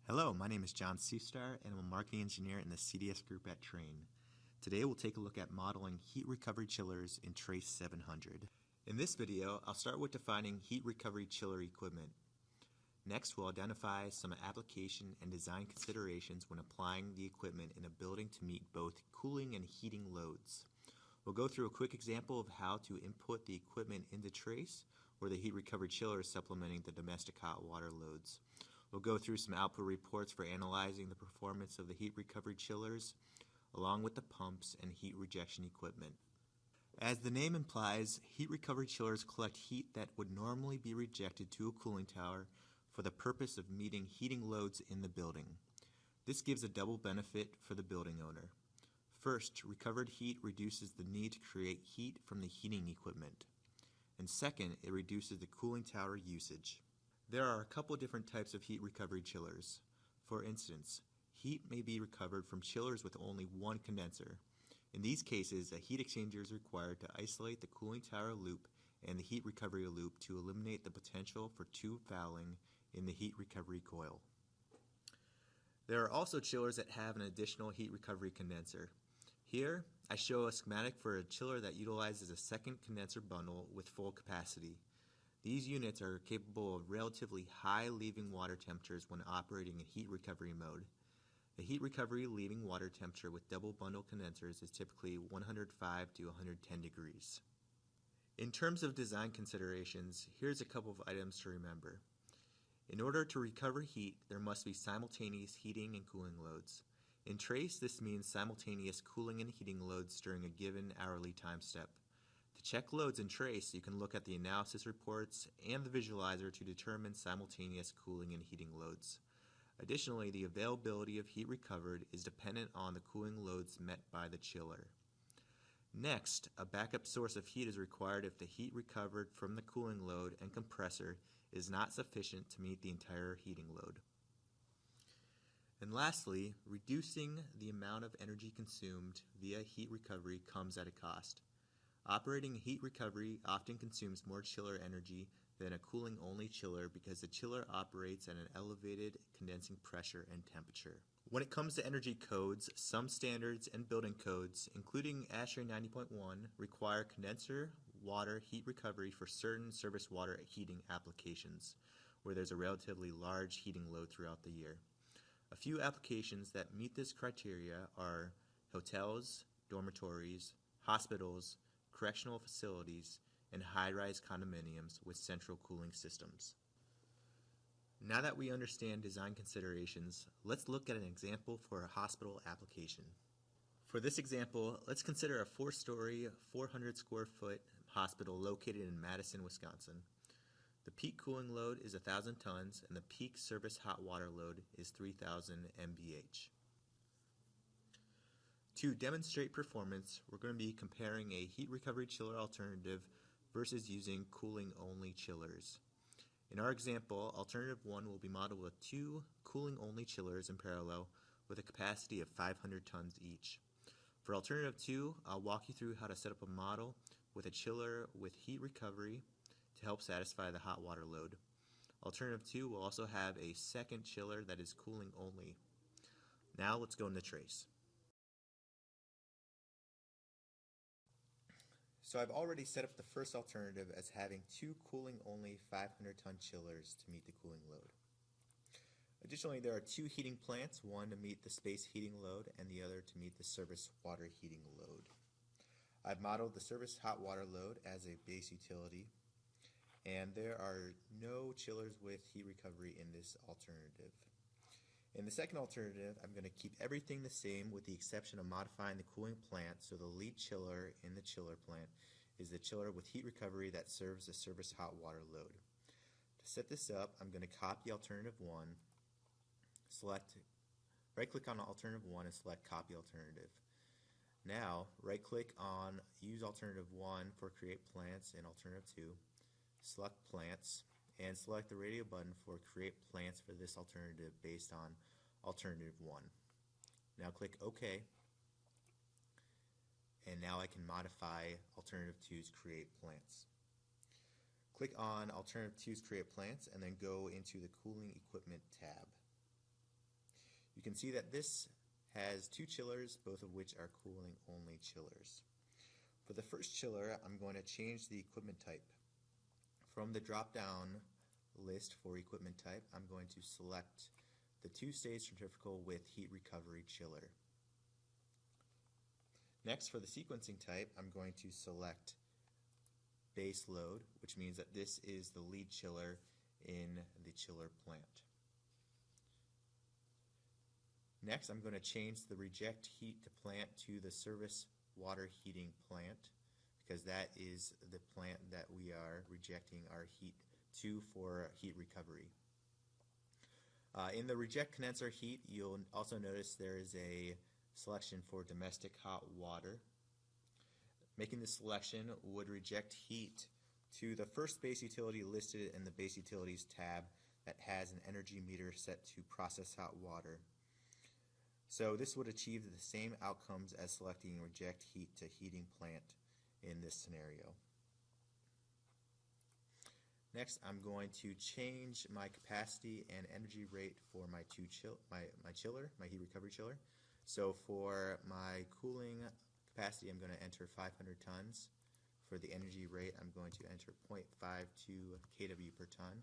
Hello, my name is John Seastar, and I'm a marketing engineer in the C.D.S. group at Trane. Today we'll take a look at modeling heat recovery chillers in Trane 700. In this video, I'll start with defining heat recovery chiller equipment. Next, we'll identify some application and design considerations when applying the equipment in a building to meet both cooling and heating loads. We'll go through a quick example of how to input the equipment into Trane, where the heat recovery chiller is supplementing the domestic hot water loads. We'll go through some output reports for analyzing the performance of the heat recovery chillers, along with the pumps and heat rejection equipment. As the name implies, heat recovery chillers collect heat that would normally be rejected to a cooling tower for the purpose of meeting heating loads in the building. This gives a double benefit for the building owner. First, recovered heat reduces the need to create heat from the heating equipment. And second, it reduces the cooling tower usage. There are a couple different types of heat recovery chillers. For instance, heat may be recovered from chillers with only one condenser. In these cases, a heat exchanger is required to isolate the cooling tower loop and the heat recovery loop to eliminate the potential for tube fouling in the heat recovery coil. There are also chillers that have an additional heat recovery condenser. Here, I show a schematic for a chiller that utilizes a second condenser bundle with full capacity. These units are capable of relatively high leaving water temperatures when operating in heat recovery mode. The heat recovery leaving water temperature with double bundle condensers is typically 105 to 110 degrees. In terms of design considerations, here's a couple of items to remember. In order to recover heat, there must be simultaneous heating and cooling loads. In Trane, this means simultaneous cooling and heating loads during a given hourly time step. To check loads in Trane, you can look at the analysis reports and the visualizer to determine simultaneous cooling and heating loads. Additionally, the availability of heat recovered is dependent on the cooling loads met by the chiller. Next, a backup source of heat is required if the heat recovered from the cooling load and compressor is not sufficient to meet the entire heating load. And lastly, reducing the amount of energy consumed via heat recovery comes at a cost. Operating heat recovery often consumes more chiller energy than a cooling-only chiller because the chiller operates at an elevated condensing pressure and temperature. When it comes to energy codes, some standards and building codes, including ASHRAE 90.1, require condenser water heat recovery for certain surface water heating applications, where there's a relatively large heating load throughout the year. A few applications that meet this criteria are hotels, dormitories, hospitals, correctional facilities, and high-rise condominiums with central cooling systems. Now that we understand design considerations, let's look at an example for a hospital application. For this example, let's consider a 4-story, 400 square foot hospital located in Madison, Wisconsin. The peak cooling load is 1,000 tons and the peak service hot water load is 3,000 MBH. To demonstrate performance, we're going to be comparing a heat recovery chiller alternative versus using cooling-only chillers. In our example, alternative 1 will be modeled with 2 cooling-only chillers in parallel with a capacity of 500 tons each. For alternative 2, I'll walk you through how to set up a model with a chiller with heat recovery to help satisfy the hot water load. Alternative 2 will also have a second chiller that is cooling only. Now let's go into Trane. So I've already set up the first alternative as having 2 cooling-only 500-ton chillers to meet the cooling load. Additionally, there are 2 heating plants, one to meet the space heating load and the other to meet the surface water heating load. I've modeled the surface hot water load as a base utility, and there are no chillers with heat recovery in this alternative. In the second alternative, I'm going to keep everything the same with the exception of modifying the cooling plant, so the lead chiller in the chiller plant is the chiller with heat recovery that serves the surface hot water load. To set this up, I'm going to copy alternative 1, right-click on alternative 1 and select copy alternative. Now, right-click on use alternative 1 for create plants in alternative 2, select plants, and select the radio button for create plants for this alternative based on alternative 1. Now click OK, and now I can modify alternative 2's create plants. Click on alternative 2's create plants and then go into the cooling equipment tab. You can see that this has two chillers, both of which are cooling only chillers. For the first chiller, I'm going to change the equipment type. From the drop-down list for equipment type, I'm going to select the two-stage centrifugal with heat recovery chiller. Next, for the sequencing type, I'm going to select base load, which means that this is the lead chiller in the chiller plant. Next, I'm going to change the reject heat to plant to the service water heating plant, because that is the plant that we are rejecting our heat to for heat recovery. In the reject condenser heat, you'll also notice there is a selection for domestic hot water. Making this selection would reject heat to the first base utility listed in the base utilities tab that has an energy meter set to process hot water. So this would achieve the same outcomes as selecting reject heat to heating plant in this scenario. Next, I'm going to change my capacity and energy rate for my heat recovery chiller. So for my cooling capacity, I'm going to enter 500 tons. For the energy rate, I'm going to enter 0.52 kW per ton.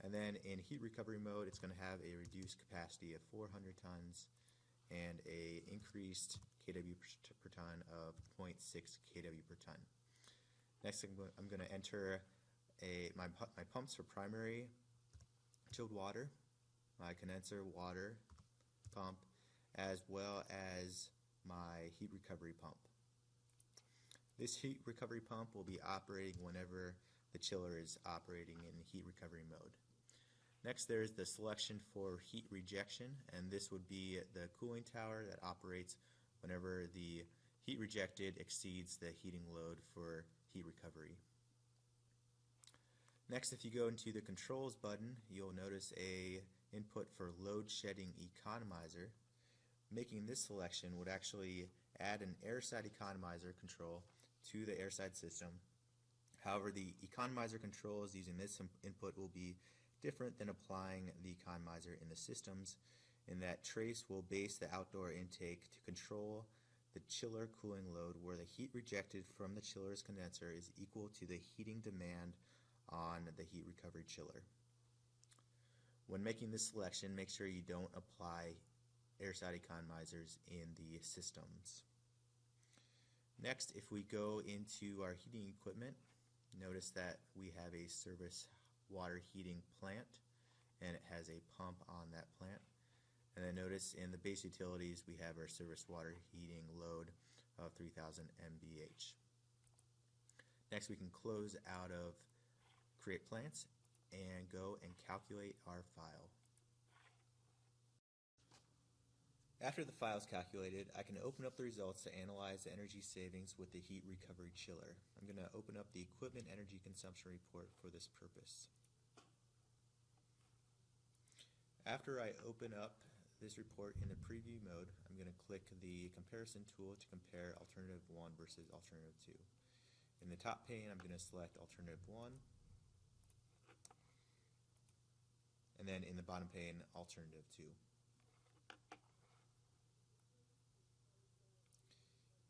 And then in heat recovery mode, it's going to have a reduced capacity of 400 tons and a increased kW per ton of 0.6 kW per ton. Next, I'm going to enter my pumps for primary chilled water, my condenser water pump, as well as my heat recovery pump. This heat recovery pump will be operating whenever the chiller is operating in heat recovery mode. Next, there is the selection for heat rejection, and this would be the cooling tower that operates whenever the heat rejected exceeds the heating load for heat recovery. Next, if you go into the controls button, you'll notice a input for load shedding economizer. Making this selection would actually add an airside economizer control to the airside system. However, the economizer controls using this input will be different than applying the economizer in the systems, in that Trace will base the outdoor intake to control the chiller cooling load where the heat rejected from the chiller's condenser is equal to the heating demand on the heat recovery chiller. When making this selection, make sure you don't apply airside economizers in the systems. Next, if we go into our heating equipment, notice that we have a service water heating plant, and it has a pump on that plant. And then notice in the base utilities we have our service water heating load of 3000 MBH. Next, we can close out of Create Plants and go and calculate our file. After the file is calculated, I can open up the results to analyze the energy savings with the heat recovery chiller. I'm going to open up the equipment energy consumption report for this purpose. After I open up this report in the preview mode, I'm going to click the comparison tool to compare alternative 1 versus alternative 2. In the top pane, I'm going to select alternative 1, and then in the bottom pane, alternative 2.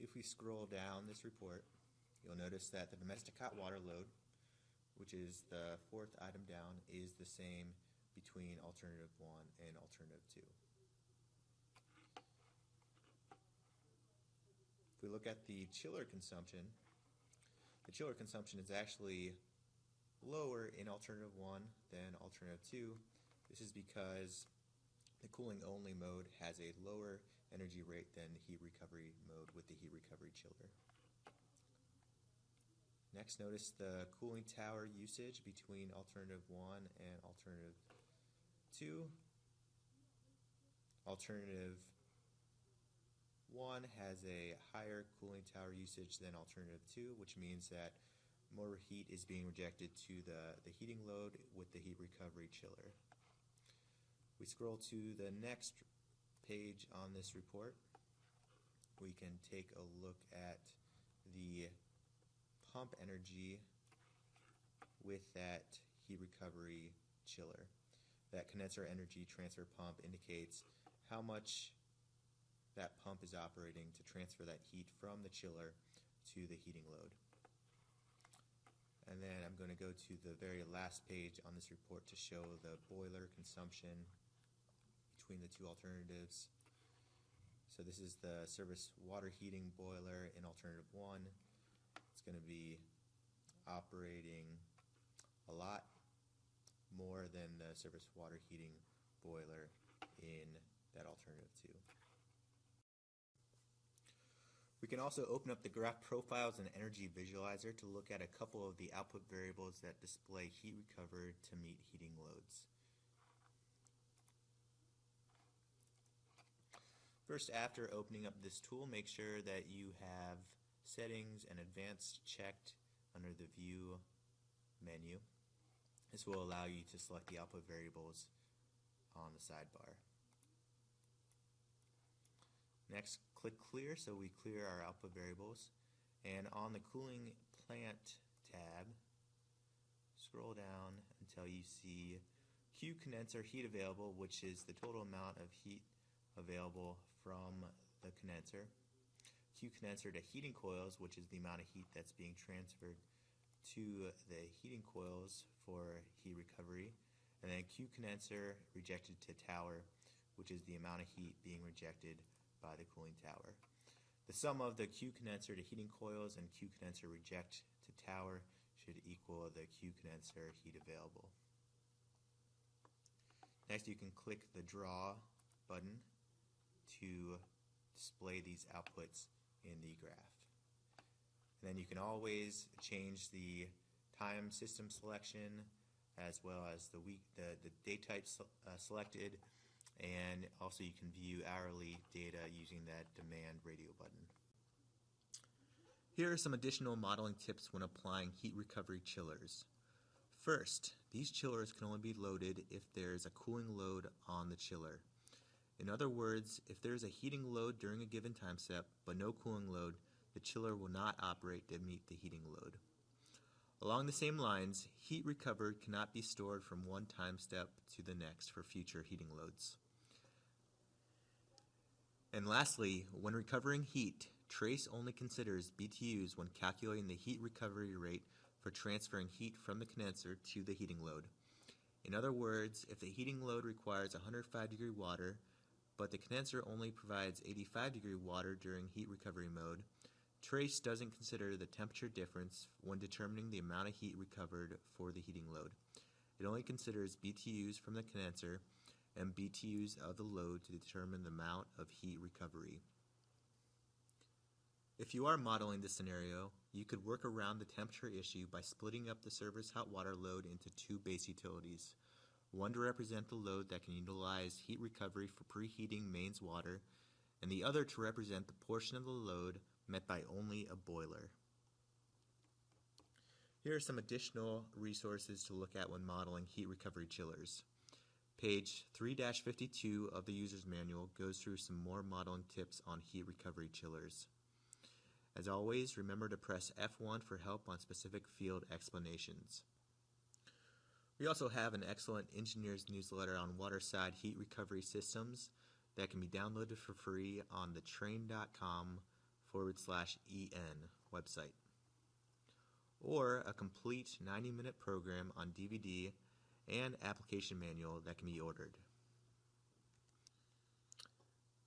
If we scroll down this report, you'll notice that the domestic hot water load, which is the fourth item down, is the same between alternative 1 and alternative 2. If we look at the chiller consumption is actually lower in alternative 1 than alternative 2. This is because the cooling only mode has a lower energy rate than the heat recovery mode with the heat recovery chiller. Next, notice the cooling tower usage between alternative 1 and alternative 2. Alternative 1 has a higher cooling tower usage than alternative 2, which means that more heat is being rejected to the heating load with the heat recovery chiller. We scroll to the next page on this report. We can take a look at the pump energy with that heat recovery chiller. That condenser energy transfer pump indicates how much that pump is operating to transfer that heat from the chiller to the heating load. And then I'm going to go to the very last page on this report to show the boiler consumption between the two alternatives. So this is the service water heating boiler in alternative 1. It's going to be operating a lot more than the service water heating boiler in that alternative 2. We can also open up the graph profiles and energy visualizer to look at a couple of the output variables that display heat recovered to meet heating loads. First, after opening up this tool, make sure that you have settings and advanced checked under the view menu. This will allow you to select the output variables on the sidebar. Next, click clear so we clear our output variables, and on the cooling plant tab, scroll down until you see Q condenser heat available, which is the total amount of heat available from the condenser. Q condenser to heating coils, which is the amount of heat that's being transferred to the heating coils for heat recovery, and then Q condenser rejected to tower, which is the amount of heat being rejected by the cooling tower. The sum of the Q condenser to heating coils and Q condenser reject to tower should equal the Q condenser heat available. Next, you can click the draw button to display these outputs in the graph. And then you can always change the time system selection as well as the date type selected, and also you can view hourly data using that demand radio button. Here are some additional modeling tips when applying heat recovery chillers. First, these chillers can only be loaded if there is a cooling load on the chiller. In other words, if there is a heating load during a given time step but no cooling load, the chiller will not operate to meet the heating load. Along the same lines, heat recovered cannot be stored from one time step to the next for future heating loads. And lastly, when recovering heat, Trace only considers BTUs when calculating the heat recovery rate for transferring heat from the condenser to the heating load. In other words, if the heating load requires 105-degree water, but the condenser only provides 85-degree water during heat recovery mode, Trace doesn't consider the temperature difference when determining the amount of heat recovered for the heating load. It only considers BTUs from the condenser and BTUs of the load to determine the amount of heat recovery. If you are modeling this scenario, you could work around the temperature issue by splitting up the service hot water load into two base utilities, one to represent the load that can utilize heat recovery for preheating mains water, and the other to represent the portion of the load met by only a boiler. Here are some additional resources to look at when modeling heat recovery chillers. Page 3-52 of the user's manual goes through some more modeling tips on heat recovery chillers. As always, remember to press F1 for help on specific field explanations. We also have an excellent engineer's newsletter on waterside heat recovery systems that can be downloaded for free on the trane.com/en website, or a complete 90-minute program on DVD and application manual that can be ordered.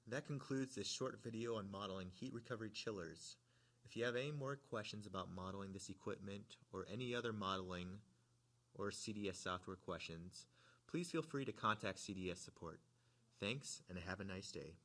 That concludes this short video on modeling heat recovery chillers. If you have any more questions about modeling this equipment or any other modeling or CDS software questions, please feel free to contact CDS support. Thanks, and have a nice day.